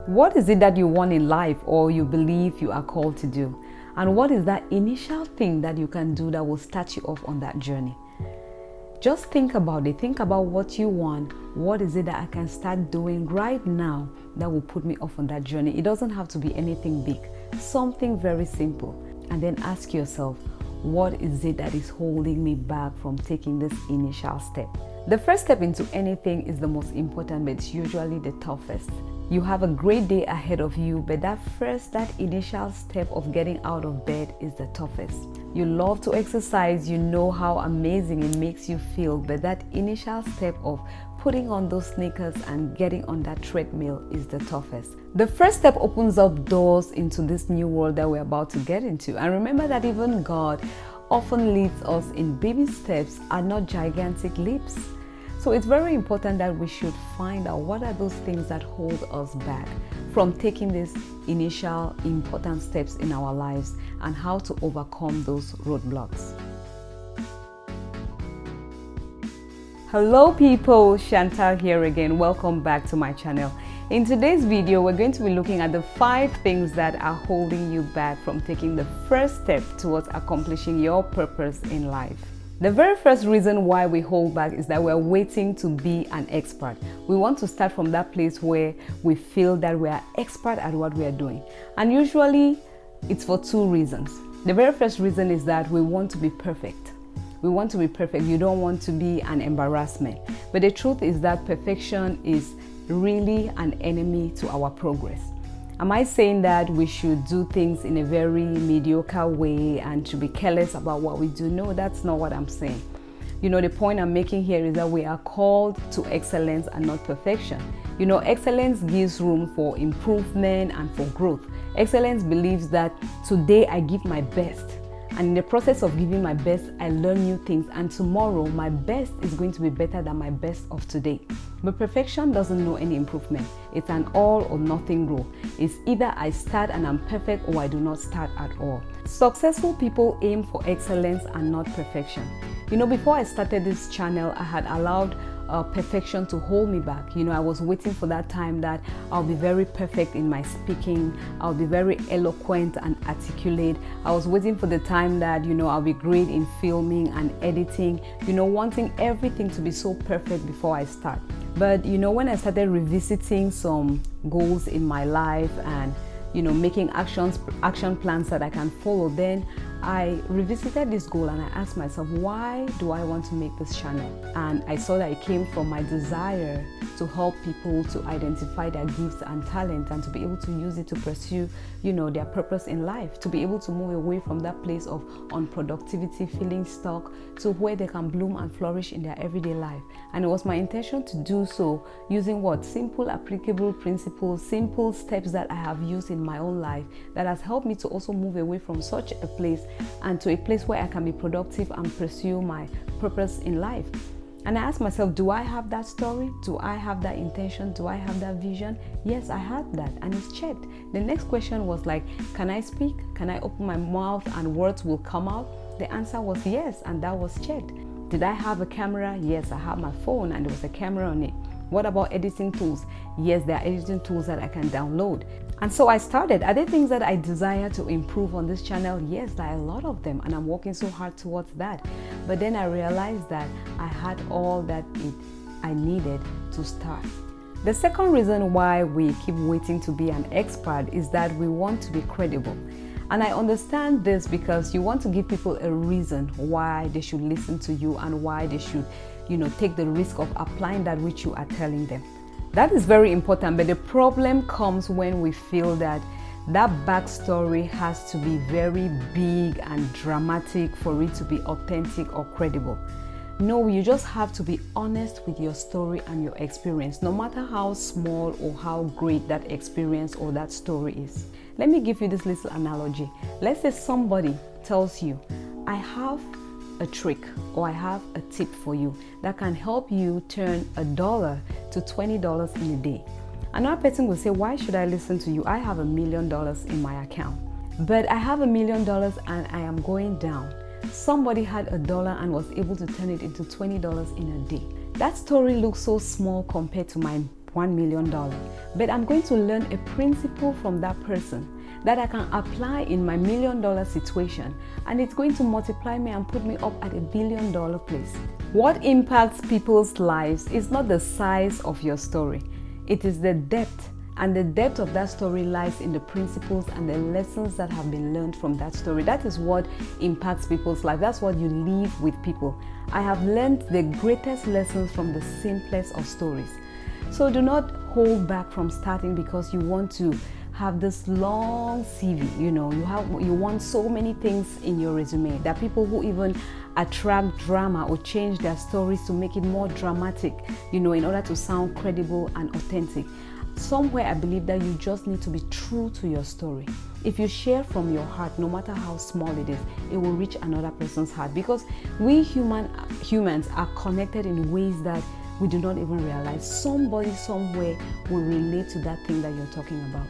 What is it that you want in life or you believe you are called to do? And what is that initial thing that you can do that will start you off on that journey? Just think about it. Think about what you want. What is it that I can start doing right now that will put me off on that journey? It doesn't have to be anything big. Something very simple. And then ask yourself, what is it that is holding me back from taking this initial step? The first step into anything is the most important, but it's usually the toughest. You have a great day ahead of you, but that initial step of getting out of bed is the toughest. You love to exercise, you know how amazing it makes you feel, but that initial step of putting on those sneakers and getting on that treadmill is the toughest. The first step opens up doors into this new world that we're about to get into. And remember that even God often leads us in baby steps and not gigantic leaps. So it's very important that we should find out what are those things that hold us back from taking these initial important steps in our lives and how to overcome those roadblocks. Hello people, Chantal here again. Welcome back to my channel. In today's video, we're going to be looking at the 5 things that are holding you back from taking the first step towards accomplishing your purpose in life. The very first reason why we hold back is that we're waiting to be an expert. We want to start from that place where we feel that we are expert at what we are doing. And usually it's for 2 reasons. The very first reason is that we want to be perfect. We want to be perfect. You don't want to be an embarrassment. But the truth is that perfection is really an enemy to our progress. Am I saying that we should do things in a very mediocre way and to be careless about what we do? No, that's not what I'm saying. You know, the point I'm making here is that we are called to excellence and not perfection. You know, excellence gives room for improvement and for growth. Excellence believes that today I give my best. And in the process of giving my best, I learn new things. And tomorrow, my best is going to be better than my best of today. But perfection doesn't know any improvement. It's an all or nothing rule. It's either I start and I'm perfect or I do not start at all. Successful people aim for excellence and not perfection. You know, before I started this channel, I had allowed perfection to hold me back. You know, I was waiting for that time that I'll be very perfect in my speaking. I'll be very eloquent and articulate. I was waiting for the time that, you know, I'll be great in filming and editing, you know, wanting everything to be so perfect before I start. But, you know, when I started revisiting some goals in my life and, you know, making action plans that I can follow, then I revisited this goal and I asked myself, why do I want to make this channel? And I saw that it came from my desire to help people to identify their gifts and talents and to be able to use it to pursue, you know, their purpose in life, to be able to move away from that place of unproductivity, feeling stuck, to where they can bloom and flourish in their everyday life. And it was my intention to do so using what? Simple, applicable principles, simple steps that I have used in my own life that has helped me to also move away from such a place and to a place where I can be productive and pursue my purpose in life. And I asked myself, do I have that story? Do I have that intention? Do I have that vision? Yes, I had that, and it's checked. The next question was like, can I speak? Can I open my mouth and words will come out? The answer was yes, and that was checked. Did I have a camera? Yes, I have my phone and there was a camera on it. What about editing tools? Yes, there are editing tools that I can download. And so I started. Are there things that I desire to improve on this channel? Yes, there are a lot of them, and I'm working so hard towards that. But then I realized that I had all that I needed to start. The second reason why we keep waiting to be an expert is that we want to be credible. And I understand this because you want to give people a reason why they should listen to you and why they should, you know, take the risk of applying that which you are telling them. That is very important, but the problem comes when we feel that backstory has to be very big and dramatic for it to be authentic or credible. No, you just have to be honest with your story and your experience, no matter how small or how great that experience or that story is. Let me give you this little analogy. Let's say somebody tells you, I have a trick or I have a tip for you that can help you turn $1 to $20 in a day. Another person will say, why should I listen to you? I have $1 million in my account. But I have $1 million and I am going down. Somebody had $1 and was able to turn it into $20 in a day. That story looks so small compared to my $1 million. But I'm going to learn a principle from that person that I can apply in my $1 million situation, and it's going to multiply me and put me up at $1 billion place. What impacts people's lives is not the size of your story, it is the depth. And the depth of that story lies in the principles and the lessons that have been learned from that story. That is what impacts people's life. That's what you leave with people. I have learned the greatest lessons from the simplest of stories. So do not hold back from starting because you want to have this long CV. You want so many things in your resume. There are people who even attract drama or change their stories to make it more dramatic, in order to sound credible and authentic. Somewhere I believe that you just need to be true to your story. If you share from your heart, no matter how small it is, it will reach another person's heart, because we humans are connected in ways that we do not even realize. Somebody somewhere will relate to that thing that you're talking about.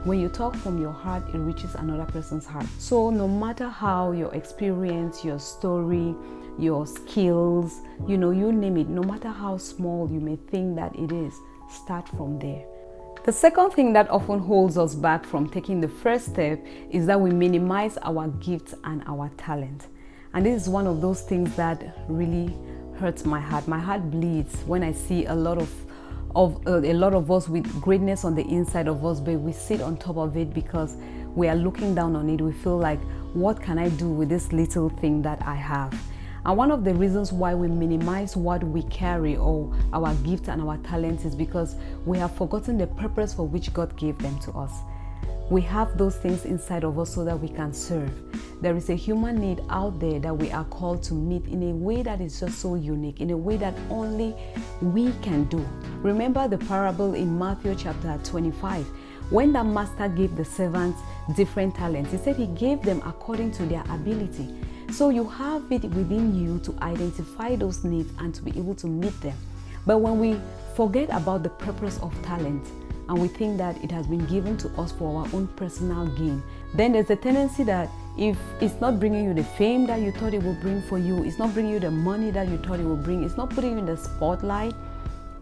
When you talk from your heart, it reaches another person's heart. So no matter how your experience, your story, your skills, you name it, no matter how small you may think that it is, start from there. The second thing that often holds us back from taking the first step is that we minimize our gifts and our talent. And this is one of those things that really hurts my heart. My heart bleeds when I see a lot of us with greatness on the inside of us, but we sit on top of it because we are looking down on it. We feel like, what can I do with this little thing that I have? And one of the reasons why we minimize what we carry or our gifts and our talents is because we have forgotten the purpose for which God gave them to us. We have those things inside of us so that we can serve. There is a human need out there that we are called to meet in a way that is just so unique, in a way that only we can do. Remember the parable in Matthew chapter 25. When the master gave the servants different talents, he said he gave them according to their ability. So you have it within you to identify those needs and to be able to meet them. But when we forget about the purpose of talent and we think that it has been given to us for our own personal gain, then there's a tendency that if it's not bringing you the fame that you thought it would bring for you, it's not bringing you the money that you thought it would bring, it's not putting you in the spotlight,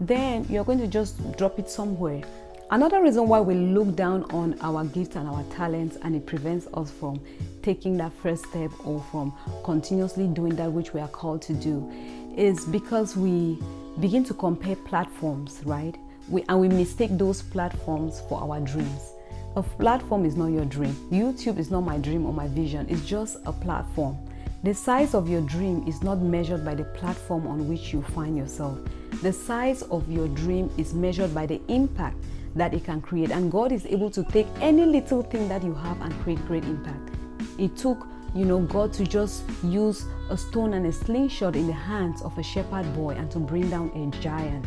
then you're going to just drop it somewhere. Another reason why we look down on our gifts and our talents and it prevents us from taking that first step or from continuously doing that which we are called to do is because we begin to compare platforms, right? We mistake those platforms for our dreams. A platform is not your dream. YouTube is not my dream or my vision. It's just a platform. The size of your dream is not measured by the platform on which you find yourself. The size of your dream is measured by the impact that it can create. And God is able to take any little thing that you have and create great impact. It took, God to just use a stone and a slingshot in the hands of a shepherd boy and to bring down a giant.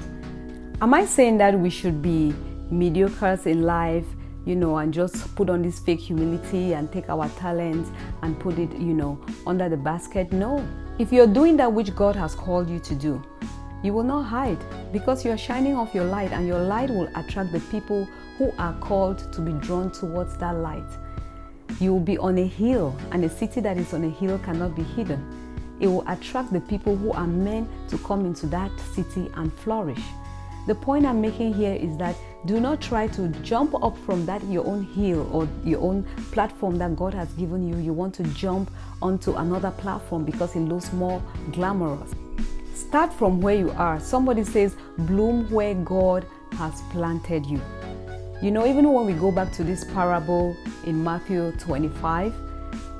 Am I saying that we should be mediocres in life, and just put on this fake humility and take our talents and put it, under the basket? No. If you're doing that which God has called you to do, you will not hide because you're shining off your light, and your light will attract the people who are called to be drawn towards that light. You will be on a hill, and a city that is on a hill cannot be hidden. It will attract the people who are meant to come into that city and flourish. The point I'm making here is that do not try to jump up from that your own hill or your own platform that God has given you. You want to jump onto another platform because it looks more glamorous. Start from where you are. Somebody says, bloom where God has planted you. Even when we go back to this parable in Matthew 25,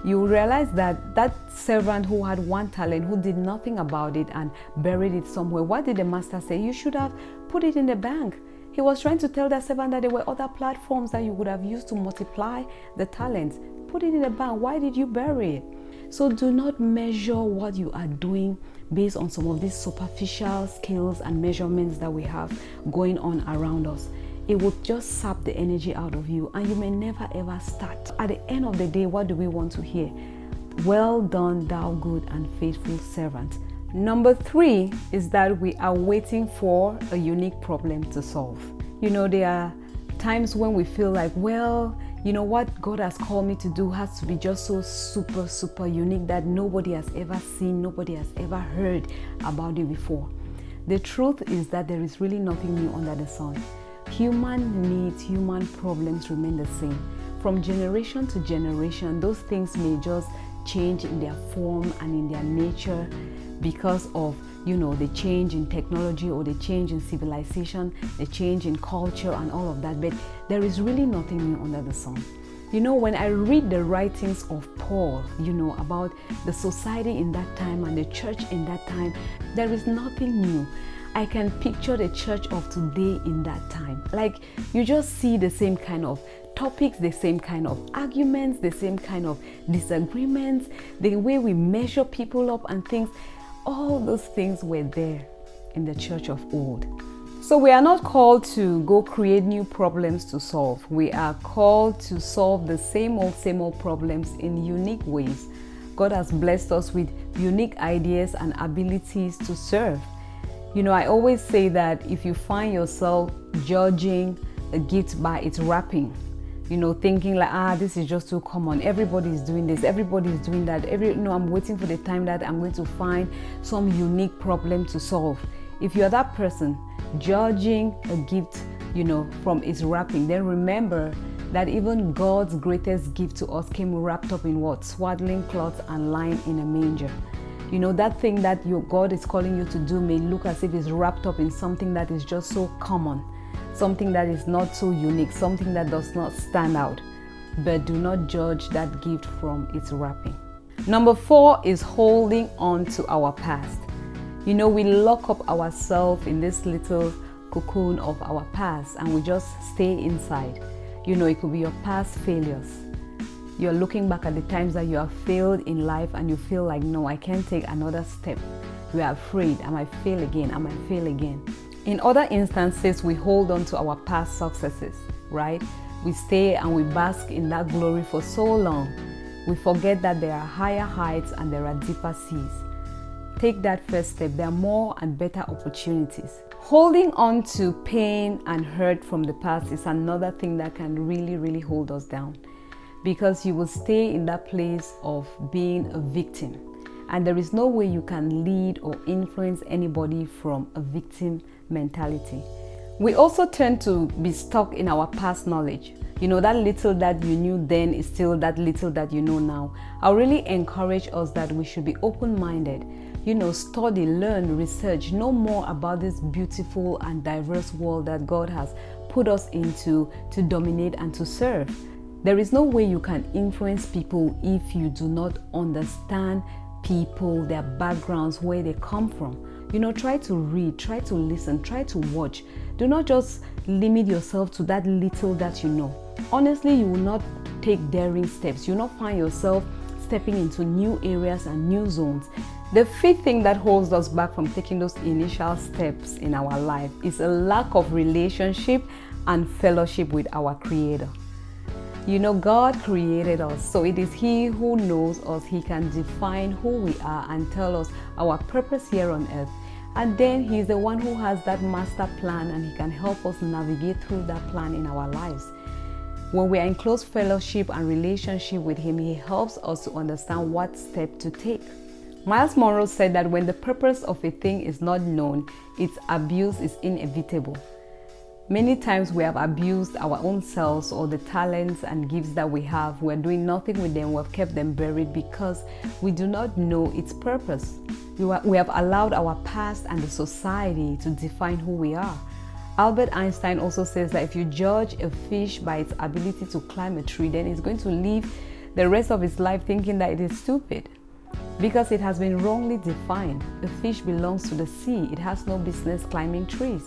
you will realize that that servant who had one talent, who did nothing about it and buried it somewhere, what did the master say? You should have put it in the bank. He was trying to tell that servant that there were other platforms that you would have used to multiply the talents. Put it in the bank. Why did you bury it? So do not measure what you are doing based on some of these superficial skills and measurements that we have going on around us. It will just sap the energy out of you and you may never ever start. At the end of the day, what do we want to hear? Well done, thou good and faithful servant. Number 3 is that we are waiting for a unique problem to solve. There are times when we feel like, what God has called me to do has to be just so super unique that nobody has ever seen, nobody has ever heard about it before. The truth is that there is really nothing new under the sun. Human needs, human problems remain the same. From generation to generation, those things may just change in their form and in their nature because of, the change in technology or the change in civilization, the change in culture and all of that. But there is really nothing new under the sun. When I read the writings of Paul, about the society in that time and the church in that time, there is nothing new. I can picture the church of today in that time. Like, you just see the same kind of topics, the same kind of arguments, the same kind of disagreements, the way we measure people up and things. All those things were there in the church of old. So we are not called to go create new problems to solve. We are called to solve the same old problems in unique ways. God has blessed us with unique ideas and abilities to serve. I always say that if you find yourself judging a gift by its wrapping, thinking like, this is just too common. Everybody is doing this. Everybody is doing that. I'm waiting for the time that I'm going to find some unique problem to solve. If you're that person judging a gift, from its wrapping, then remember that even God's greatest gift to us came wrapped up in what? Swaddling cloths and lying in a manger. That thing that God is calling you to do may look as if it's wrapped up in something that is just so common, something that is not so unique, something that does not stand out. But do not judge that gift from its wrapping. Number 4 is holding on to our past. We lock up ourselves in this little cocoon of our past and we just stay inside. It could be your past failures. You're looking back at the times that you have failed in life and you feel like, no, I can't take another step. You are afraid, I might fail again, I might fail again. In other instances, we hold on to our past successes, right? We stay and we bask in that glory for so long. We forget that there are higher heights and there are deeper seas. Take that first step. There are more and better opportunities. Holding on to pain and hurt from the past is another thing that can really, really hold us down, because you will stay in that place of being a victim. And there is no way you can lead or influence anybody from a victim mentality. We also tend to be stuck in our past knowledge. That little that you knew then is still that little that you know now. I really encourage us that we should be open-minded. Study, learn, research, know more about this beautiful and diverse world that God has put us into to dominate and to serve. There is no way you can influence people if you do not understand people, their backgrounds, where they come from. Try to read, try to listen, try to watch. Do not just limit yourself to that little that you know. Honestly, you will not take daring steps. You will not find yourself stepping into new areas and new zones. The 5th thing that holds us back from taking those initial steps in our life is a lack of relationship and fellowship with our Creator. God created us, so it is He who knows us. He can define who we are and tell us our purpose here on earth. And then He is the one who has that master plan and He can help us navigate through that plan in our lives. When we are in close fellowship and relationship with Him, He helps us to understand what step to take. Miles Monroe said that when the purpose of a thing is not known, its abuse is inevitable. Many times we have abused our own selves or the talents and gifts that we have. We're doing nothing with them. We've kept them buried because we do not know its purpose. We have allowed our past and the society to define who we are. Albert Einstein also says that if you judge a fish by its ability to climb a tree, then it's going to live the rest of its life thinking that it is stupid, because it has been wrongly defined. A fish belongs to the sea. It has no business climbing trees.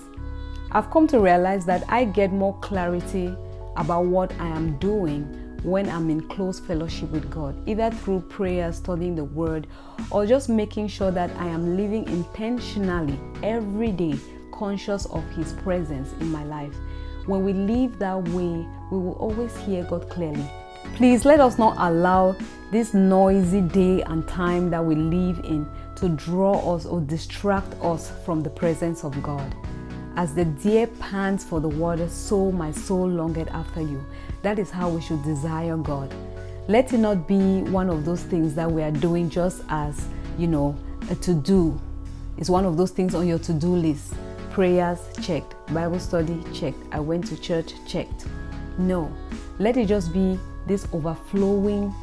I've come to realize that I get more clarity about what I am doing when I'm in close fellowship with God, either through prayer, studying the Word, or just making sure that I am living intentionally every day, conscious of His presence in my life. When we live that way, we will always hear God clearly. Please let us not allow this noisy day and time that we live in to draw us or distract us from the presence of God. As the deer pants for the water, so my soul longeth after you. That is how we should desire God. Let it not be one of those things that we are doing just as, a to-do, It's one of those things on your to-do list. Prayers, checked. Bible study, checked. I went to church, checked. No, let it just be this overflowing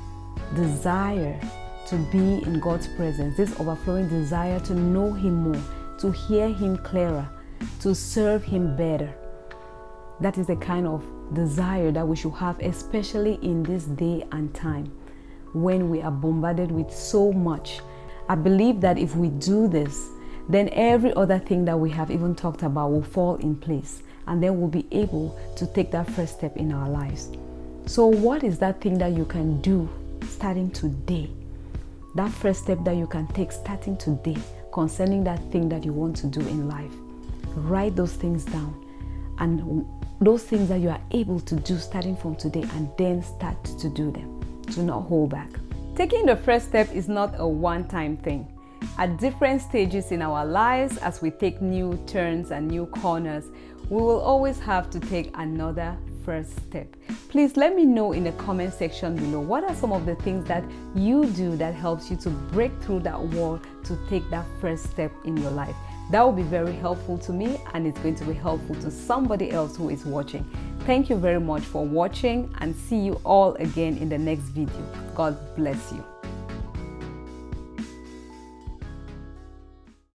desire to be in God's presence, this overflowing desire to know Him more, to hear Him clearer, to serve Him better. That is the kind of desire that we should have, especially in this day and time when we are bombarded with so much. I believe that if we do this, then every other thing that we have even talked about will fall in place, and then we'll be able to take that first step in our lives. So what is that thing that you can do starting today? That first step that you can take starting today concerning that thing that you want to do in life. Write those things down, and those things that you are able to do starting from today, and then start to do them. Do not hold back. Taking the first step is not a one-time thing. At different stages in our lives, as we take new turns and new corners, we will always have to take another first step. Please let me know in the comment section below, what are some of the things that you do that helps you to break through that wall to take that first step in your life? That will be very helpful to me, and it's going to be helpful to somebody else who is watching. Thank you very much for watching, and see you all again in the next video. God bless you.